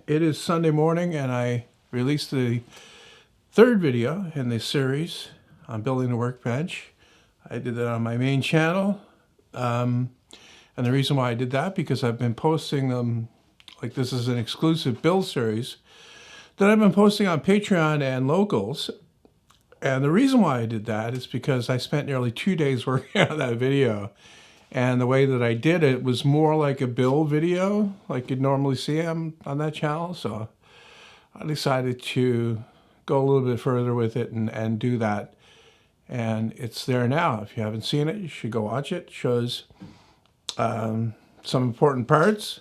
It is Sunday morning and I released the third video in this series on building the workbench. I did that on my main channel. And the reason why I did that, because I've been posting them, like this is an exclusive build series that I've been posting on Patreon and Locals. And the reason why I did that is because I spent nearly 2 days working on that video. And the way that I did it was more like a build video, like you'd normally see on that channel. So I decided to go a little bit further with it and do that. And it's there now. If you haven't seen it, you should go watch it. It shows some important parts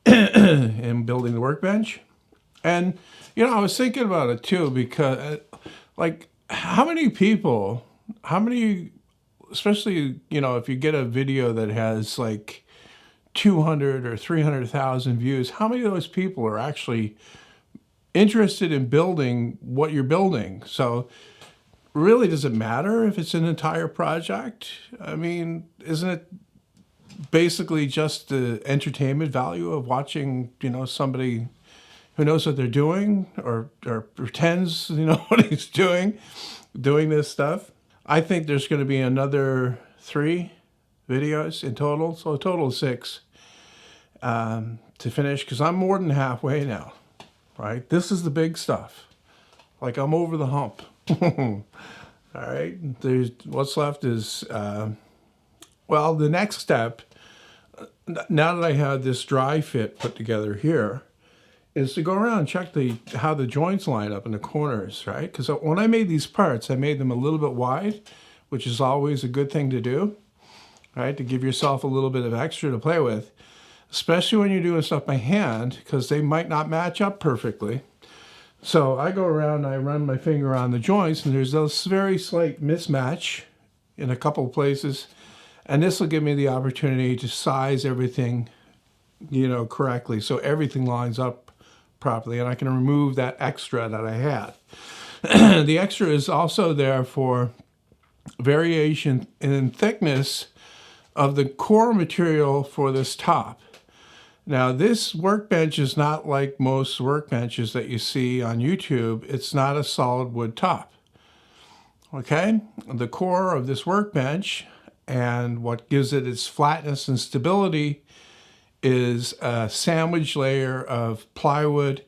in building the workbench. And, you know, I was thinking about it too, because like how many, especially, you know, if you get a video that has like 200 or 300,000 views, how many of those people are actually interested in building what you're building? So really, does it matter if it's an entire project? I mean, isn't it basically just the entertainment value of watching, you know, somebody who knows what they're doing or pretends, you know, what he's doing this stuff? I think there's going to be another 3 videos in total, so a total of 6 to finish, because I'm more than halfway now, right? This is the big stuff. Like, I'm over the hump. All right, what's left is, well, the next step, now that I have this dry fit put together here, is to go around and check how the joints line up in the corners, right? Because when I made these parts, I made them a little bit wide, which is always a good thing to do, right? To give yourself a little bit of extra to play with, especially when you're doing stuff by hand, because they might not match up perfectly. So I go around and I run my finger on the joints, and there's this very slight mismatch in a couple of places. And this will give me the opportunity to size everything, you know, correctly, so everything lines up properly, and I can remove that extra that I had. The extra is also there for variation in thickness of the core material for this top. Now, this workbench is not like most workbenches that you see on YouTube. It's not a solid wood top. Okay? The core of this workbench and what gives it its flatness and stability is a sandwich layer of plywood,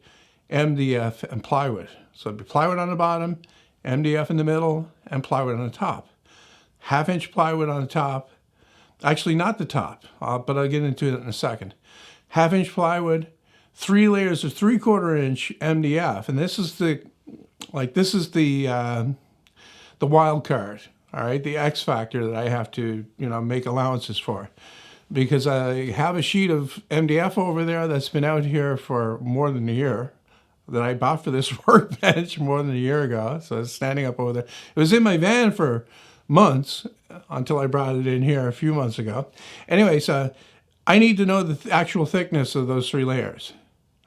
MDF, and plywood. So it'd be plywood on the bottom, MDF in the middle, and plywood on the top. 1/2-inch plywood on the top. Actually, not the top, but I'll get into it in a second. 1/2-inch plywood, 3 layers of 3/4-inch MDF, and this is the wild card. All right, the X factor that I have to, you know, make allowances for. Because I have a sheet of MDF over there that's been out here for more than a year, that I bought for this workbench more than a year ago. So it's standing up over there. It was in my van for months until I brought it in here a few months ago. Anyway, so I need to know the actual thickness of those 3 layers,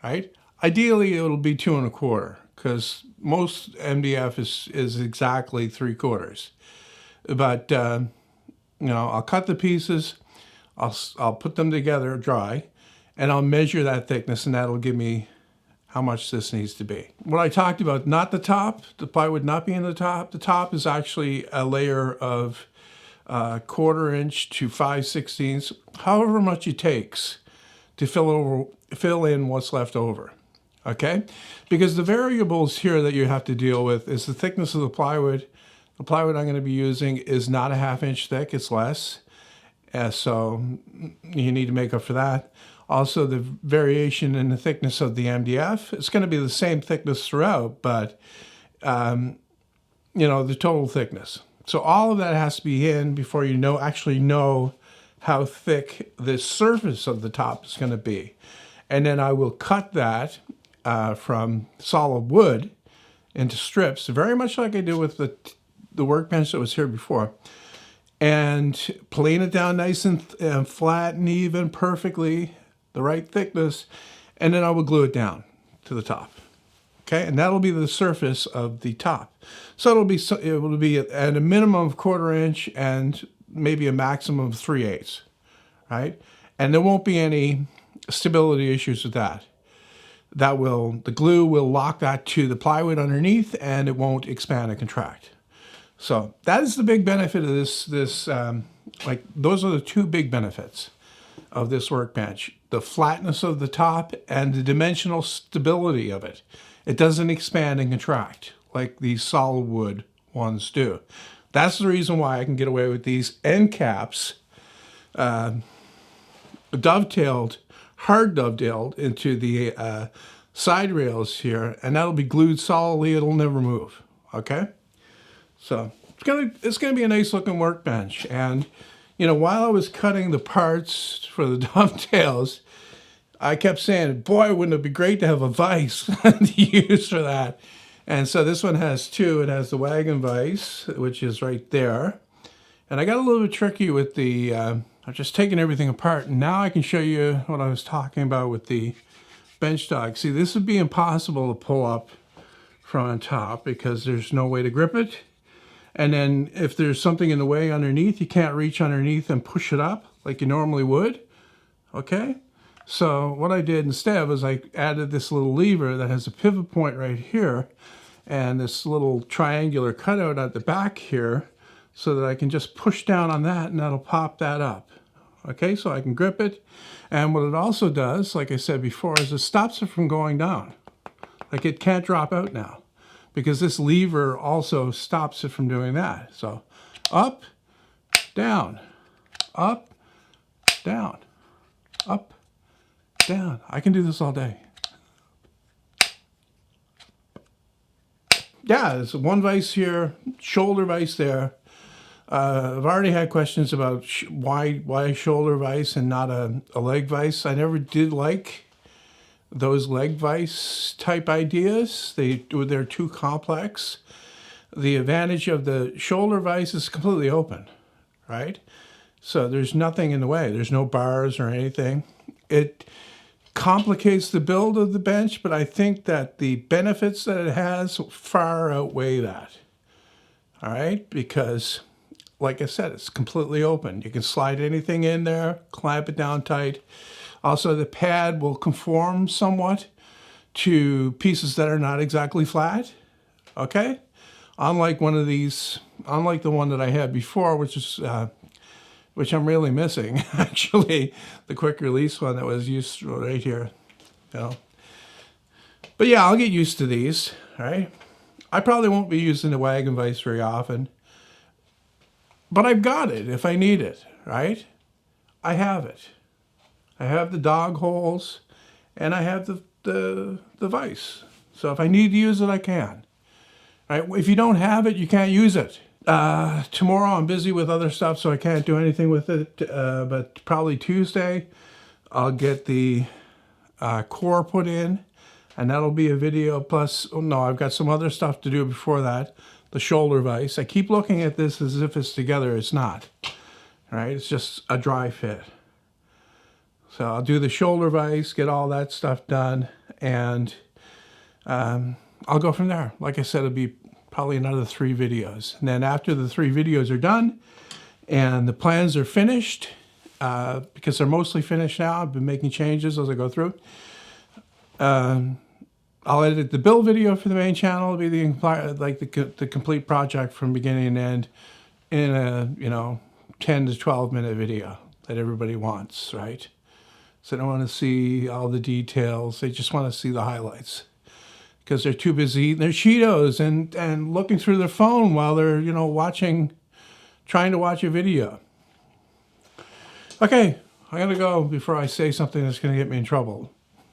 right? Ideally, it'll be 2 1/4, because most MDF is exactly 3/4. But, you know, I'll cut the pieces. I'll put them together dry, and I'll measure that thickness, and that'll give me how much this needs to be. What I talked about, not the top, the plywood not being the top is actually a layer of 1/4-inch to 5/16, however much it takes to fill in what's left over, okay? Because the variables here that you have to deal with is the thickness of the plywood. The plywood I'm going to be using is not a 1/2-inch thick, it's less. So you need to make up for that. Also, the variation in the thickness of the MDF, it's going to be the same thickness throughout, but, you know, the total thickness. So all of that has to be in before you actually know how thick the surface of the top is going to be. And then I will cut that from solid wood into strips, very much like I did with the workbench that was here before. And plane it down nice and flat and even, perfectly, the right thickness, and then I will glue it down to the top. Okay, and that'll be the surface of the top. So it will be at a minimum of 1/4-inch and maybe a maximum of 3/8, right? And there won't be any stability issues with that. the glue will lock that to the plywood underneath, and it won't expand and contract. So that is the big benefit of this. Like, those are the two big benefits of this workbench: the flatness of the top and the dimensional stability of it. It doesn't expand and contract like these solid wood ones do. That's the reason why I can get away with these end caps dovetailed, hard dovetailed into the side rails here, and that'll be glued solidly. It'll never move. Okay, so it's gonna be a nice looking workbench. And you know, while I was cutting the parts for the dovetails, I kept saying, boy, wouldn't it be great to have a vise to use for that. And so this one has two. It has the wagon vise, which is right there. And I got a little bit tricky with the, I've just taken everything apart. And now I can show you what I was talking about with the bench dog. See, this would be impossible to pull up from on top because there's no way to grip it. And then if there's something in the way underneath, you can't reach underneath and push it up like you normally would. Okay? So what I did instead was I added this little lever that has a pivot point right here and this little triangular cutout at the back here, so that I can just push down on that and that'll pop that up. Okay, so I can grip it. And what it also does, like I said before, is it stops it from going down. Like, it can't drop out now because this lever also stops it from doing that. So up, down, up, down, up, down. I can do this all day. Yeah, there's one vise here, shoulder vise there. I've already had questions about why shoulder vise and not a leg vise. I never did like those leg vise type ideas. They're too complex. The advantage of the shoulder vise is completely open, right? So there's nothing in the way. There's no bars or anything. It complicates the build of the bench, but I think that the benefits that it has far outweigh that. All right, because like I said, it's completely open. You can slide anything in there, clamp it down tight. Also, the pad will conform somewhat to pieces that are not exactly flat. Okay, unlike one of these, unlike the one that I had before, which I'm really missing, actually, the quick release one that was used right here, you know. But yeah, I'll get used to these, right? I probably won't be using the wagon vise very often, but I've got it if I need it, right? I have it. I have the dog holes, and I have the vise. So if I need to use it, I can. Right? If you don't have it, you can't use it. Tomorrow I'm busy with other stuff, so I can't do anything with it. But probably Tuesday, I'll get the core put in, and that'll be a video. Plus, oh no, I've got some other stuff to do before that. The shoulder vise. I keep looking at this as if it's together. It's not. Right? It's just a dry fit. So I'll do the shoulder vise, get all that stuff done, and I'll go from there. Like I said, it'll be probably another 3 videos. And then after the 3 videos are done and the plans are finished, because they're mostly finished now, I've been making changes as I go through. I'll edit the build video for the main channel. It'll be the complete project from beginning to end in a 10 to 12 minute video that everybody wants, right? So they don't want to see all the details. They just want to see the highlights because they're too busy eating their Cheetos and looking through their phone while they're, trying to watch a video. Okay, I gotta go before I say something that's gonna get me in trouble.